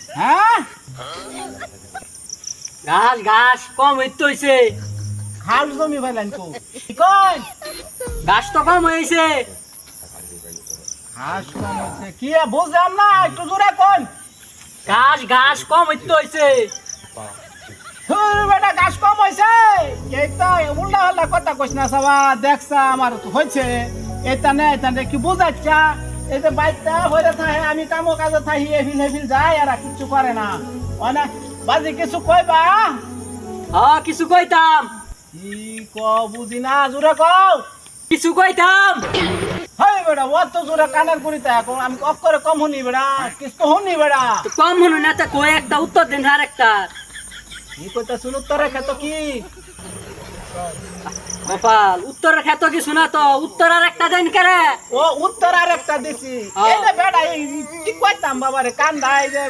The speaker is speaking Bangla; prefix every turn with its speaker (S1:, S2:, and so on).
S1: হ্যাঁ
S2: ঘাস ঘাস কম হইছে
S1: খাল জমি ফেলেন কো কই
S2: ঘাস তো কম হয়েছে
S1: ঘাস কম হচ্ছে কি বুঝলাম না একটু জোরে কোন
S2: ঘাস ঘাস কম হইছে
S1: বেটা ঘাস কম হয়েছে এইটা উল্টা হল্লা কথা কইস না সবা দেখছা আমার হয়েছে এটা নে কি বুঝাচ্ছা এই যে বাইকটা হইরে থাকে আমি কামো কাজে থাকি এফিল এফিল যাই আর কিছু করে না অনেক বাজি কিছু কইবা
S2: হ্যাঁ কিছু কইতাম
S1: কি ক বুঝি না জোরে কও
S2: কিছু কইতাম
S1: হেই বেটা ও তো জোরে কানের করিতে এখন আমি অক্ষরে কম শুনি বেটা কিছু শুনি বেটা
S2: তো কম হলো না তো কই একটা উত্তর দেন আর একটা
S1: কি কইতা শুনুত তোরে খেতো কি
S2: গোপাল উত্তরের ক্ষেত কিছু না তো উত্তর আর একটা দেন কেরে
S1: ও উত্তর আর একটা দিছি
S2: হ্যাঁ।
S1: এই যে বেটা এই কি কইতাম বাবারে কান্দা এই যে